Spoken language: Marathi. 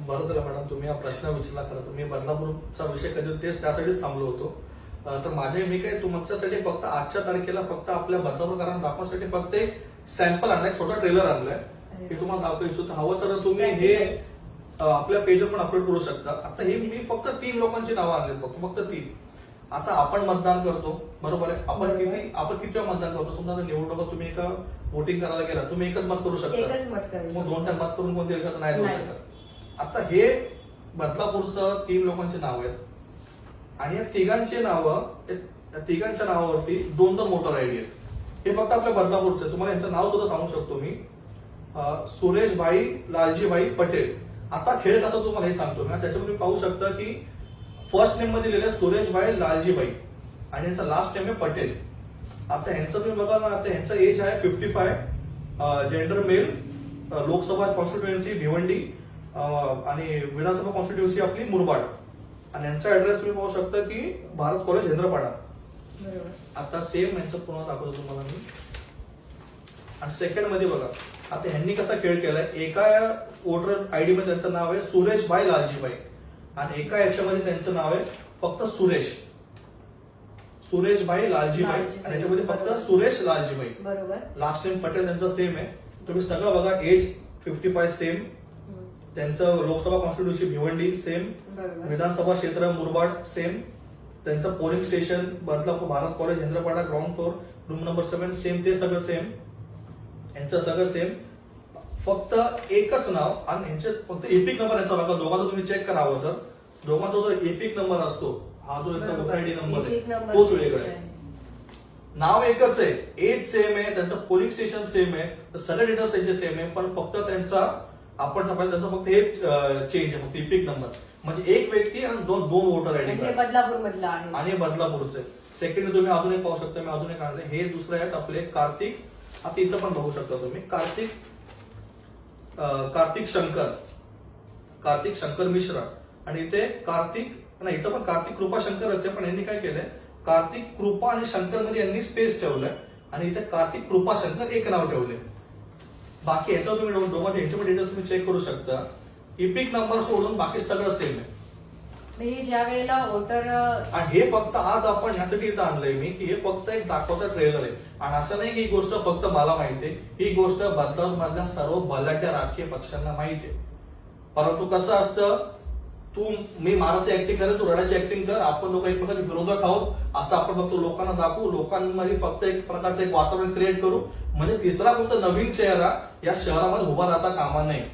बरं झालं मॅडम तुम्ही हा प्रश्न विचारला. खरं तर मी बदलापूरचा विषय कधी तेच त्यासाठीच थांबलो होतो. तर मी काय तुमच्यासाठी फक्त आजच्या तारखेला फक्त आपल्या बदलापूरकरांना दाखवण्यासाठी फक्त एक सॅम्पल आणलाय, छोटा ट्रेलर आणलाय की तुम्हाला दाखवू इच्छितो. हवं तर तुम्ही हे आपल्या पेजवर पण अपलोड करू शकता. आता हे मी फक्त 3 लोकांची नावं आणली, फक्त 3. आता आपण मतदान करतो बरोबर आहे. आपण किती मतदान करतो. समजा निवडणुका तुम्ही एका वोटिंग करायला गेला, तुम्ही एकच मत करू शकता. मग 2 टाइम मत करून कोणते नाही करू शकत. आता हे बदलापूरचं 3 लोकांची नाव आहेत आणि या तिघांची तिघांच्या नावावरती 2 वोटर आयडी आहेत. हे फक्त आपल्या बदलापूरचं आहे. तुम्हाला यांचं नाव सुद्धा सांगू शकतो मी, सुरेशभाई लालजीभाई पटेल. आता खेळ कसं तुम्हाला हे सांगतो मी. त्याच्यामध्ये पाहू शकता की फर्स्ट नेम मध्ये लिहिलेलं सुरेशभाई लालजीभाई आणि यांचा लास्ट नेम आहे पटेल. आता यांचं तुम्ही बघा ना, आता यांचं एज आहे 55, gender male, Lok Sabha constituency Bhiwandi आणि विधानसभा कॉन्स्टिट्युएन्सी आपली मुरबाड आणि यांचा ऍड्रेस तुम्ही पाहू शकता की भारत कॉलेज हेंद्रपाडा. आता सेम यांचं पुन्हा दाखवतो तुम्हाला मी. आणि सेकंड मध्ये बघा आता ह्यांनी कसा खेळ केलाय. एका वोटर आयडी मध्ये त्यांचं नाव आहे सुरेशभाई लालजीभाई आणि एका याच्यामध्ये त्यांचं नाव आहे फक्त सुरेशभाई लालजीभाई आणि याच्यामध्ये फक्त सुरेश लालजीभाई. लास्ट नेम पटेल त्यांचं सेम आहे. तुम्ही सगळं बघा, एज 55 सेम, त्यांचं लोकसभा कॉन्स्टिट्युएन्सी भिवंडी सेम, विधानसभा क्षेत्र मुरबाड सेम, त्यांचं polling station Badlapur Bharat college Hendrapada ground floor room number 7 same, ते सगळं सेम, यांचं सगळं सेम. फक्त एकच नाव आणि यांचे फक्त एपिक नंबर यांचा बघा. दोघांचा तुम्ही चेक करावं तर दोघांचा जो एपिक नंबर असतो, हा जो यांचा वोटर आयडी नंबर आहे तोच वेगळा आहे. नाव एकच आहे, एज सेम आहे, त्यांचं पोलिंग स्टेशन सेम आहे, सगळे डिटेल्स त्यांचे सेम आहे, पण फक्त त्यांचा आपण त्यांचं फक्त हे चेंज आहे, फक्त एपिक नंबर. म्हणजे एक व्यक्ती आणि दोन वोटर आयडी बदलापूर मधला आहे आणि बदलापूरचे. सेकंड तुम्ही अजून एक पाहू शकता, मी अजून एक आणले. हे दुसरे आहेत आपले कार्तिक. आता इथं पण बघू शकता तुम्ही कार्तिक शंकर मिश्रा आणि इथे इथं पण कार्तिक कृपा शंकरच आहे, पण यांनी काय केलंय कार्तिक कृपा आणि शंकर मध्ये यांनी स्पेस ठेवलंय आणि इथे कार्तिक कृपा शंकर एक नाव ठेवले. बाकी याच्यावर तुम्ही दोघांचे ह्याच्यामध्ये डिटेल्स तुम्ही चेक करू शकता. इपिक नंबर सोडून बाकी सगळं सेम आहे. ज्या वेळेला वोटर आणि हे फक्त आज आपण यासाठी इथं आणलंय मी की हे फक्त एक दाखवता ट्रेलर आहे आणि असं नाही की ही गोष्ट फक्त मला माहिती आहे. ही गोष्ट बदलापूर मधल्या सर्व बलाढ्य राजकीय पक्षांना माहिती आहे. परंतु कसं असतं, मी माराची ऍक्टिंग कर, तू रडाची ऍक्टिंग कर, आपण लोक एकमेकांचे विरोधक आहोत असं आपण फक्त लोकांना दाखवू, लोकांमध्ये फक्त एक प्रकारचं एक वातावरण क्रिएट करू, म्हणजे तिसरा कोणता नवीन चेहरा या शहरामध्ये उभा राहता कामा नये.